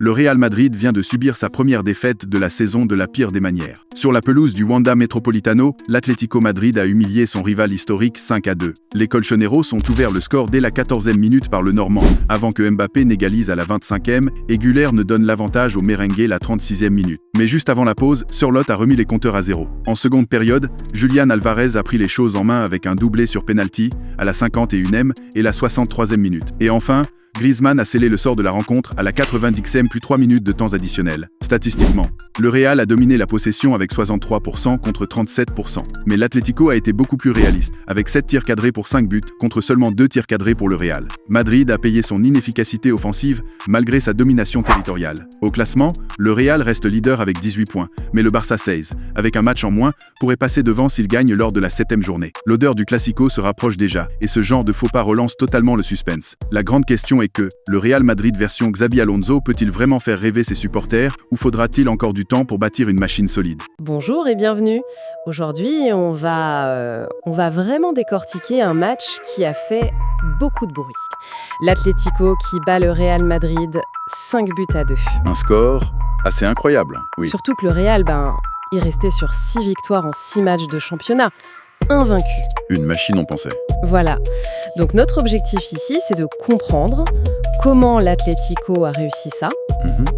Le Real Madrid vient de subir sa première défaite de la saison de la pire des manières. Sur la pelouse du Wanda Metropolitano, l'Atlético Madrid a humilié son rival historique 5-2. Les colchoneros ont ouvert le score dès la 14e minute par le Normand, avant que Mbappé n'égalise à la 25e et Güler ne donne l'avantage au merengue la 36e minute. Mais juste avant la pause, Sørloth a remis les compteurs à zéro. En seconde période, Julián Álvarez a pris les choses en main avec un doublé sur penalty à la 51e et la 63e minute. Et enfin, Griezmann a scellé le sort de la rencontre à la 90e plus 3 minutes de temps additionnel. Statistiquement, le Real a dominé la possession avec 63% contre 37%. Mais l'Atlético a été beaucoup plus réaliste, avec 7 tirs cadrés pour 5 buts contre seulement 2 tirs cadrés pour le Real. Madrid a payé son inefficacité offensive malgré sa domination territoriale. Au classement, le Real reste leader avec 18 points, mais le Barça 16, avec un match en moins, pourrait passer devant s'il gagne lors de la 7e journée. L'odeur du Classico se rapproche déjà, et ce genre de faux pas relance totalement le suspense. La grande question est que le Real Madrid version Xabi Alonso peut-il vraiment faire rêver ses supporters ou faudra-t-il encore du temps pour bâtir une machine solide? Bonjour et bienvenue. Aujourd'hui, on va vraiment décortiquer un match qui a fait beaucoup de bruit. L'Atlético qui bat le Real Madrid 5-2. Un score assez incroyable, oui. Surtout que le Real, il restait sur 6 victoires en 6 matchs de championnat. Invaincu. Une machine, on pensait. Voilà. Donc notre objectif ici, c'est de comprendre comment l'Atlético a réussi ça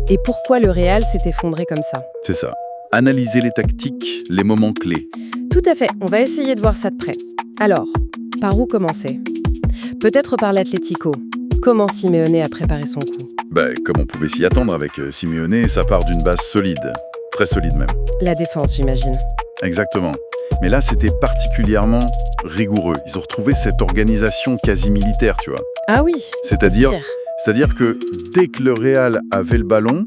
et pourquoi le Real s'est effondré comme ça. C'est ça. Analyser les tactiques, les moments clés. Tout à fait. On va essayer de voir ça de près. Alors, par où commencer? Peut-être par l'Atlético. Comment Simeone a préparé son coup? Comme on pouvait s'y attendre avec Simeone, ça part d'une base solide. Très solide même. La défense, j'imagine. Exactement. Mais là, c'était particulièrement rigoureux. Ils ont retrouvé cette organisation quasi militaire, tu vois. Ah oui. C'est-à-dire que dès que le Real avait le ballon,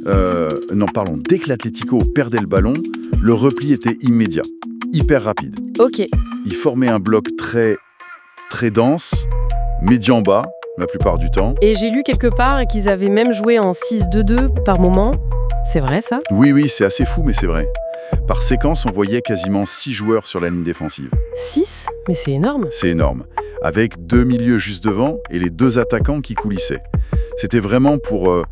dès que l'Atlético perdait le ballon, le repli était immédiat, hyper rapide. Ok. Ils formaient un bloc très, très dense, médian-bas, la plupart du temps. Et j'ai lu quelque part qu'ils avaient même joué en 6-2-2 par moment. C'est vrai, ça? Oui, c'est assez fou, mais c'est vrai. Par séquence, on voyait quasiment 6 joueurs sur la ligne défensive. 6? Mais c'est énorme. C'est énorme. Avec 2 milieux juste devant et les 2 attaquants qui coulissaient. C'était vraiment pour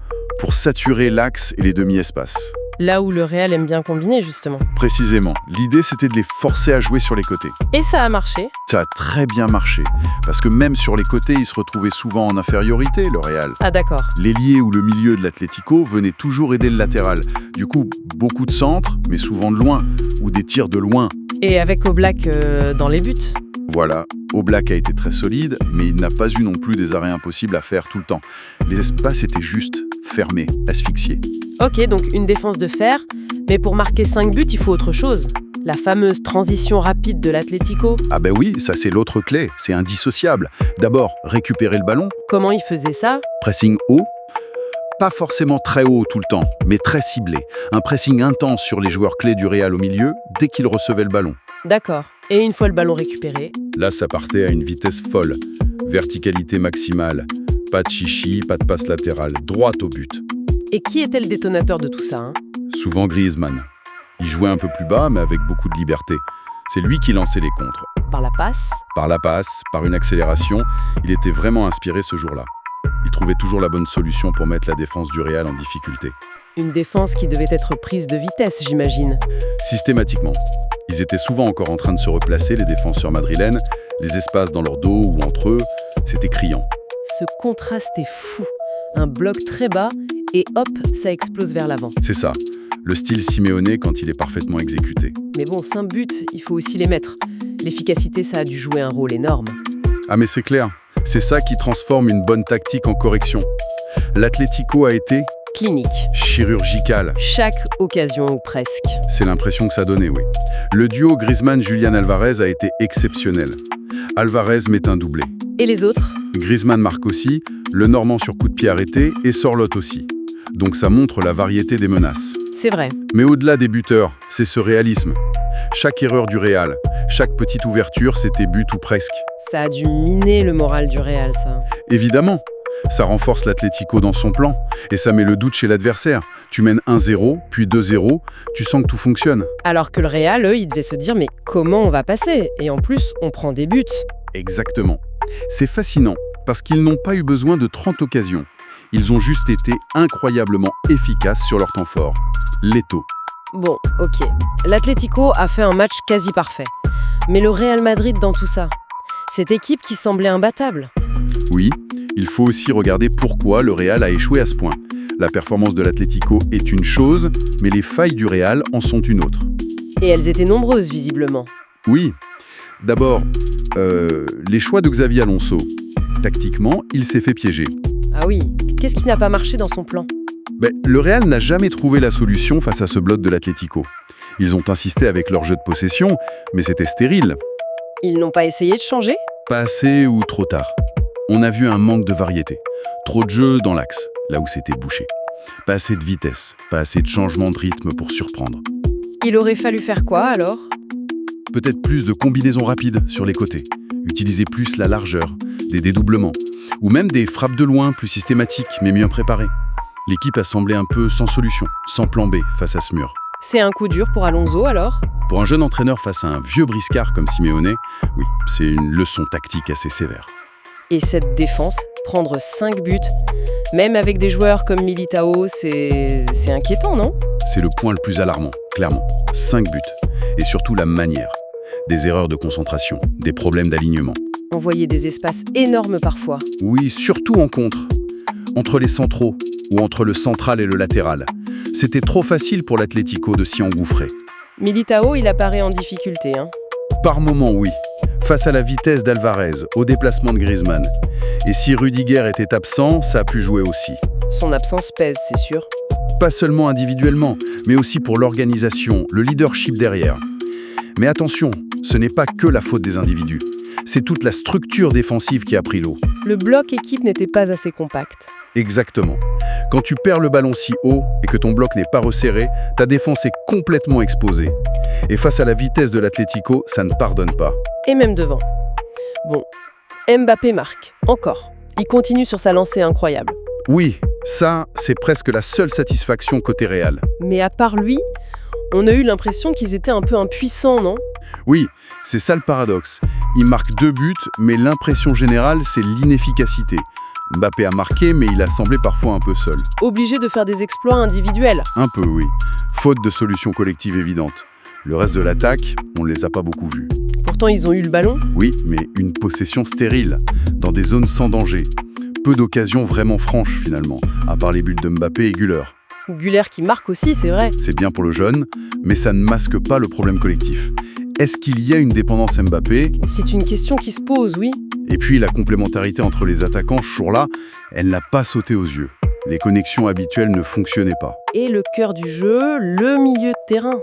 saturer l'axe et les demi-espaces. Là où le Real aime bien combiner, justement. Précisément. L'idée, c'était de les forcer à jouer sur les côtés. Et ça a marché? Ça a très bien marché. Parce que même sur les côtés, ils se retrouvaient souvent en infériorité, le Real. Ah d'accord. L'ailier ou le milieu de l'Atlético venait toujours aider le latéral. Du coup, beaucoup de centres, mais souvent de loin, ou des tirs de loin. Et avec Oblak dans les buts. Voilà, Oblak a été très solide, mais il n'a pas eu non plus des arrêts impossibles à faire tout le temps. Les espaces étaient juste fermés, asphyxiés. Ok, donc une défense de fer, mais pour marquer 5 buts, il faut autre chose. La fameuse transition rapide de l'Atlético. Ah oui, ça c'est l'autre clé, c'est indissociable. D'abord, récupérer le ballon. Comment il faisait ça? Pressing haut. Pas forcément très haut tout le temps, mais très ciblé. Un pressing intense sur les joueurs clés du Real au milieu, dès qu'ils recevaient le ballon. D'accord. Et une fois le ballon récupéré? Là, ça partait à une vitesse folle. Verticalité maximale. Pas de chichi, pas de passe latérale. Droite au but. Et qui était le détonateur de tout ça, Souvent Griezmann. Il jouait un peu plus bas, mais avec beaucoup de liberté. C'est lui qui lançait les contres. Par la passe? Par la passe, par une accélération, il était vraiment inspiré ce jour-là. Il trouvait toujours la bonne solution pour mettre la défense du Real en difficulté. Une défense qui devait être prise de vitesse, j'imagine. Systématiquement. Ils étaient souvent encore en train de se replacer, les défenseurs madrilènes, les espaces dans leur dos ou entre eux, c'était criant. Ce contraste est fou. Un bloc très bas et hop, ça explose vers l'avant. C'est ça, le style Simeone quand il est parfaitement exécuté. Mais bon, 5 buts, il faut aussi les mettre. L'efficacité, ça a dû jouer un rôle énorme. Ah mais c'est clair, c'est ça qui transforme une bonne tactique en correction. L'Atlético a été clinique. Chirurgical. Chaque occasion ou presque. C'est l'impression que ça donnait, oui. Le duo Griezmann-Julián Álvarez a été exceptionnel. Álvarez met un doublé. Et les autres? Griezmann marque aussi, le Normand sur coup de pied arrêté et Sørloth aussi. Donc ça montre la variété des menaces. C'est vrai. Mais au-delà des buteurs, c'est ce réalisme. Chaque erreur du Real, chaque petite ouverture, c'était but ou presque. Ça a dû miner le moral du Real, ça. Évidemment. Ça renforce l'Atlético dans son plan et ça met le doute chez l'adversaire. Tu mènes 1-0, puis 2-0, tu sens que tout fonctionne. Alors que le Real, eux, ils devaient se dire « mais comment on va passer ?» Et en plus, on prend des buts. Exactement. C'est fascinant parce qu'ils n'ont pas eu besoin de 30 occasions. Ils ont juste été incroyablement efficaces sur leur temps fort. Leto. Bon, ok. L'Atlético a fait un match quasi parfait. Mais le Real Madrid dans tout ça, cette équipe qui semblait imbattable. Oui, il faut aussi regarder pourquoi le Real a échoué à ce point. La performance de l'Atlético est une chose, mais les failles du Real en sont une autre. Et elles étaient nombreuses, visiblement. Oui. D'abord, les choix de Xavi Alonso. Tactiquement, il s'est fait piéger. Ah oui, qu'est-ce qui n'a pas marché dans son plan? Le Real n'a jamais trouvé la solution face à ce bloc de l'Atlético. Ils ont insisté avec leur jeu de possession, mais c'était stérile. Ils n'ont pas essayé de changer? Pas assez ou trop tard. On a vu un manque de variété. Trop de jeux dans l'axe, là où c'était bouché. Pas assez de vitesse, pas assez de changement de rythme pour surprendre. Il aurait fallu faire quoi alors? Peut-être plus de combinaisons rapides sur les côtés. Utiliser plus la largeur, des dédoublements, ou même des frappes de loin plus systématiques mais mieux préparées. L'équipe a semblé un peu sans solution, sans plan B face à ce mur. C'est un coup dur pour Alonso alors? Pour un jeune entraîneur face à un vieux briscard comme Simeone, oui, c'est une leçon tactique assez sévère. Et cette défense, prendre 5 buts, même avec des joueurs comme Militao, c'est inquiétant, non? C'est le point le plus alarmant, clairement. 5 buts. Et surtout la manière. Des erreurs de concentration, des problèmes d'alignement. On voyait des espaces énormes parfois. Oui, surtout en contre. Entre les centraux, ou entre le central et le latéral. C'était trop facile pour l'Atlético de s'y engouffrer. Militao, il apparaît en difficulté, hein? Par moments, oui. Face à la vitesse d'Alvarez, au déplacement de Griezmann. Et si Rudiger était absent, ça a pu jouer aussi. Son absence pèse, c'est sûr. Pas seulement individuellement, mais aussi pour l'organisation, le leadership derrière. Mais attention, ce n'est pas que la faute des individus. C'est toute la structure défensive qui a pris l'eau. Le bloc équipe n'était pas assez compact. Exactement. Quand tu perds le ballon si haut et que ton bloc n'est pas resserré, ta défense est complètement exposée. Et face à la vitesse de l'Atlético, ça ne pardonne pas. Et même devant. Bon, Mbappé marque, encore. Il continue sur sa lancée incroyable. Oui, ça, c'est presque la seule satisfaction côté Real. Mais à part lui, on a eu l'impression qu'ils étaient un peu impuissants, non? Oui, c'est ça le paradoxe. Il marque 2 buts, mais l'impression générale, c'est l'inefficacité. Mbappé a marqué, mais il a semblé parfois un peu seul. Obligé de faire des exploits individuels. Un peu, oui. Faute de solution collective évidente. Le reste de l'attaque, on ne les a pas beaucoup vus. Pourtant, ils ont eu le ballon. Oui, mais une possession stérile, dans des zones sans danger. Peu d'occasions vraiment franches, finalement, à part les buts de Mbappé et Güler. Güler qui marque aussi, c'est vrai. C'est bien pour le jeune, mais ça ne masque pas le problème collectif. Est-ce qu'il y a une dépendance Mbappé? C'est une question qui se pose, oui. Et puis la complémentarité entre les attaquants, ce jour-là, elle n'a pas sauté aux yeux. Les connexions habituelles ne fonctionnaient pas. Et le cœur du jeu, le milieu de terrain.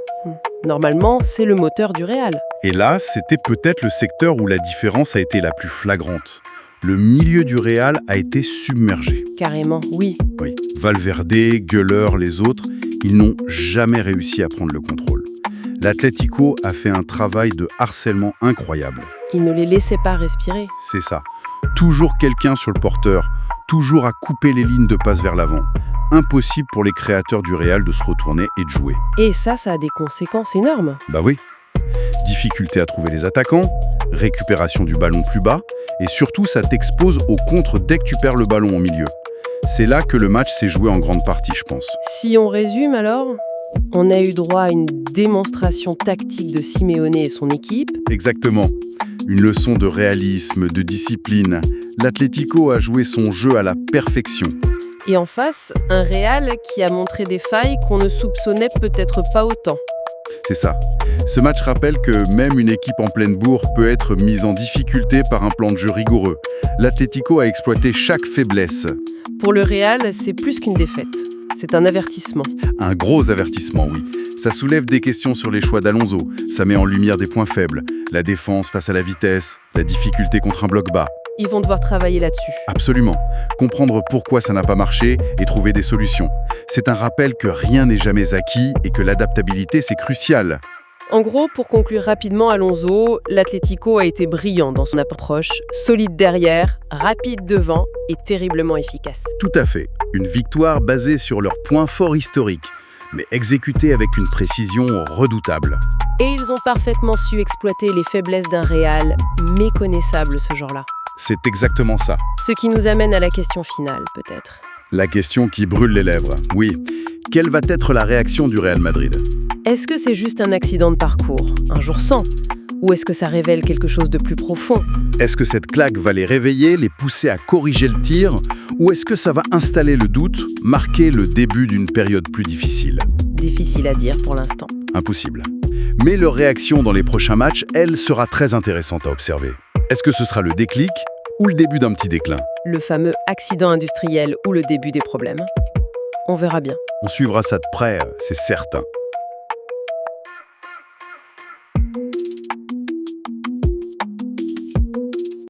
Normalement, c'est le moteur du Real. Et là, c'était peut-être le secteur où la différence a été la plus flagrante. Le milieu du Real a été submergé. Carrément, oui. Oui. Valverde, Güler, les autres, ils n'ont jamais réussi à prendre le contrôle. L'Atlético a fait un travail de harcèlement incroyable. Il ne les laissait pas respirer. C'est ça. Toujours quelqu'un sur le porteur, toujours à couper les lignes de passe vers l'avant. Impossible pour les créateurs du Real de se retourner et de jouer. Et ça a des conséquences énormes. Bah oui. Difficulté à trouver les attaquants, récupération du ballon plus bas, et surtout ça t'expose au contre dès que tu perds le ballon au milieu. C'est là que le match s'est joué en grande partie, je pense. Si on résume alors, on a eu droit à une démonstration tactique de Simeone et son équipe. Exactement. Une leçon de réalisme, de discipline. L'Atlético a joué son jeu à la perfection. Et en face, un Real qui a montré des failles qu'on ne soupçonnait peut-être pas autant. C'est ça. Ce match rappelle que même une équipe en pleine bourre peut être mise en difficulté par un plan de jeu rigoureux. L'Atlético a exploité chaque faiblesse. Pour le Real, c'est plus qu'une défaite. C'est un avertissement. Un gros avertissement, oui. Ça soulève des questions sur les choix d'Alonso. Ça met en lumière des points faibles. La défense face à la vitesse, la difficulté contre un bloc bas. Ils vont devoir travailler là-dessus. Absolument. Comprendre pourquoi ça n'a pas marché et trouver des solutions. C'est un rappel que rien n'est jamais acquis et que l'adaptabilité, c'est crucial. En gros, pour conclure rapidement, Alonso, l'Atlético a été brillant dans son approche, solide derrière, rapide devant et terriblement efficace. Tout à fait. Une victoire basée sur leurs points forts historiques, mais exécutée avec une précision redoutable. Et ils ont parfaitement su exploiter les faiblesses d'un Real méconnaissable ce jour-là. C'est exactement ça. Ce qui nous amène à la question finale, peut-être. La question qui brûle les lèvres, oui. Quelle va être la réaction du Real Madrid? Est-ce que c'est juste un accident de parcours, un jour sans? Ou est-ce que ça révèle quelque chose de plus profond? Est-ce que cette claque va les réveiller, les pousser à corriger le tir? Ou est-ce que ça va installer le doute, marquer le début d'une période plus difficile? Difficile à dire pour l'instant. Impossible. Mais leur réaction dans les prochains matchs, elle, sera très intéressante à observer. Est-ce que ce sera le déclic ou le début d'un petit déclin? Le fameux accident industriel ou le début des problèmes? On verra bien. On suivra ça de près, c'est certain.